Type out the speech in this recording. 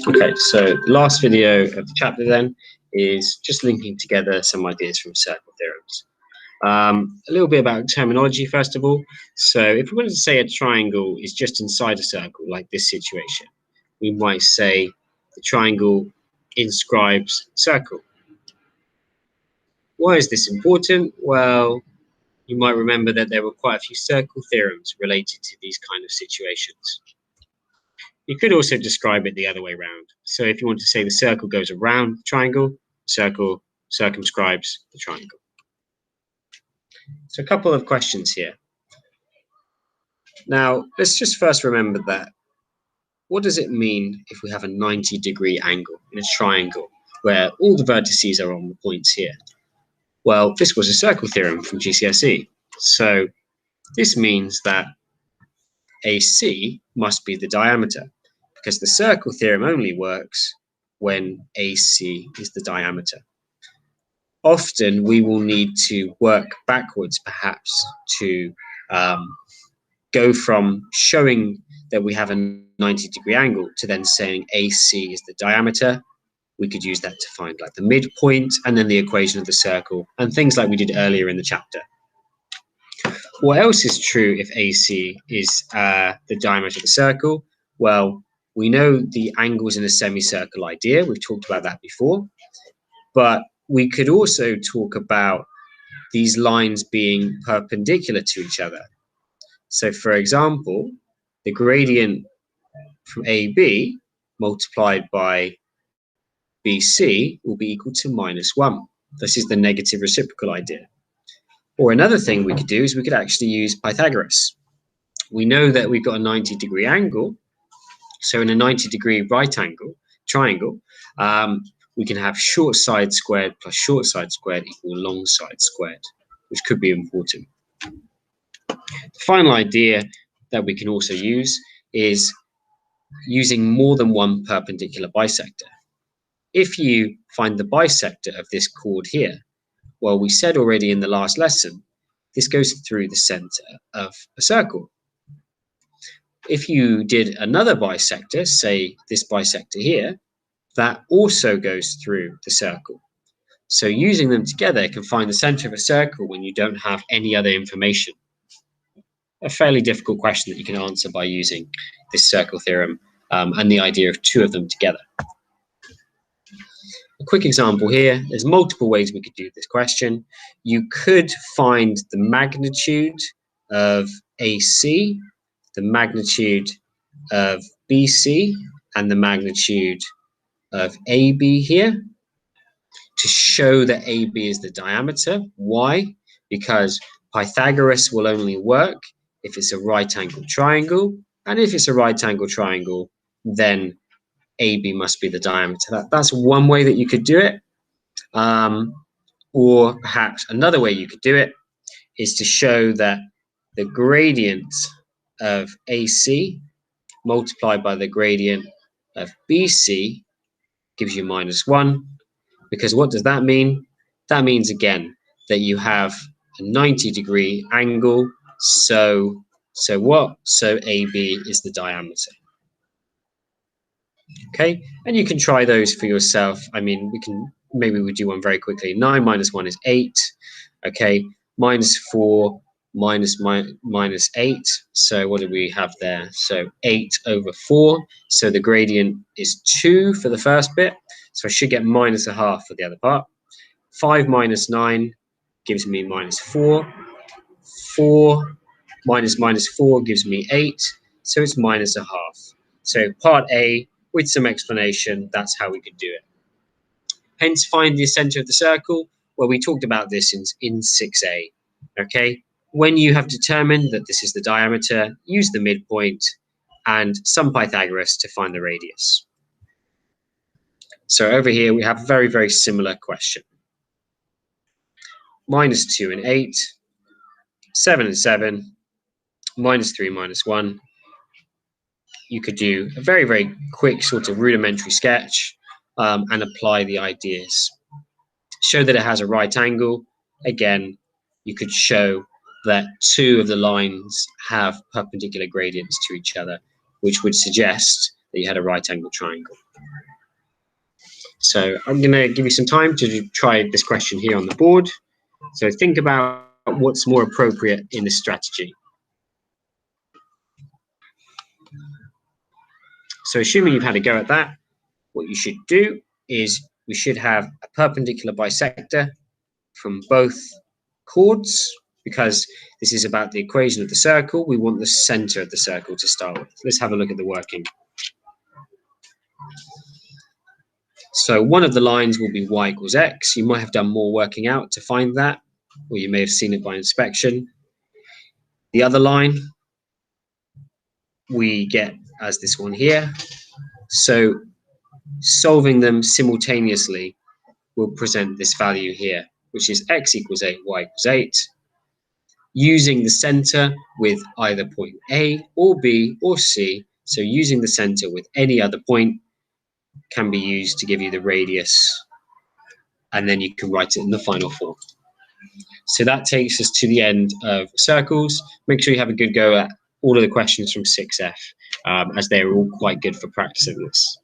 Okay, so the last video of the chapter then is just linking together some ideas from circle theorems. A little bit about terminology first of all. So if we wanted to say a triangle is just inside a circle, like this situation, we might say the triangle inscribes circle. Why is this important? Well, you might remember that there were quite a few circle theorems related to these kind of situations. You could also describe it the other way around. So if you want to say the circle goes around the triangle, circle circumscribes the triangle. So a couple of questions here. Now, let's just first remember that what does it mean if we have a 90-degree angle in a triangle where all the vertices are on the points here? Well, this was a circle theorem from GCSE. So this means that AC must be the diameter, because the circle theorem only works when AC is the diameter. Often we will need to work backwards perhaps to go from showing that we have a 90-degree angle to then saying AC is the diameter. We could use that to find like the midpoint and then the equation of the circle and things like we did earlier in the chapter. What else is true if AC is the diameter of the circle? Well, we know the angles in a semicircle idea. We've talked about that before. But we could also talk about these lines being perpendicular to each other. So, for example, the gradient from AB multiplied by BC will be equal to -1. This is the negative reciprocal idea. Or another thing we could do is we could actually use Pythagoras. We know that we've got a 90-degree angle. So in a 90-degree right angle triangle, we can have short side squared plus short side squared equal long side squared, which could be important. The final idea that we can also use is using more than one perpendicular bisector. If you find the bisector of this chord here, well, we said already in the last lesson, this goes through the center of a circle. If you did another bisector, say this bisector here, that also goes through the circle. So using them together can find the center of a circle when you don't have any other information. A fairly difficult question that you can answer by using this circle theorem and the idea of two of them together. A quick example here, there's multiple ways we could do this question. You could find the magnitude of AC, the magnitude of BC, and the magnitude of AB here to show that AB is the diameter. Why? Because Pythagoras will only work if it's a right angle triangle, and if it's a right angle triangle, then AB must be the diameter. That's one way that you could do it. Or perhaps another way you could do it is to show that the gradient of AC multiplied by the gradient of BC gives you -1. Because what does that mean? That means, again, that you have a 90-degree angle. So what? So AB is the diameter. Okay, and you can try those for yourself. I mean, maybe we do one very quickly. 9 minus 1 is 8. Okay, -4 minus 8. So what do we have there? So 8/4. So the gradient is 2 for the first bit. So I should get -1/2 for the other part. 5 minus 9 gives me -4. 4 minus -4 gives me 8. So it's -1/2. So part A, with some explanation, that's how we could do it. Hence, find the center of the circle. Well, we talked about this in 6a. Okay, when you have determined that this is the diameter, use the midpoint and some Pythagoras to find the radius. So over here, we have a very, very similar question. -2 and 8, 7 and 7, -3, -1. You could do a very, very quick sort of rudimentary sketch and apply the ideas. Show that it has a right angle. Again, you could show that two of the lines have perpendicular gradients to each other, which would suggest that you had a right angle triangle. So I'm going to give you some time to try this question here on the board. So think about what's more appropriate in this strategy. So assuming you've had a go at that, what you should do is we should have a perpendicular bisector from both chords, because this is about the equation of the circle. We want the center of the circle to start with. Let's have a look at the working. So one of the lines will be y equals x. You might have done more working out to find that, or you may have seen it by inspection. The other line we get as this one here. So solving them simultaneously will present this value here, which is x equals 8, y equals 8. Using the center with either point A or B or C, so using the center with any other point can be used to give you the radius, and then you can write it in the final form. So that takes us to the end of circles. Make sure you have a good go at all of the questions from 6F, as they're all quite good for practicing this.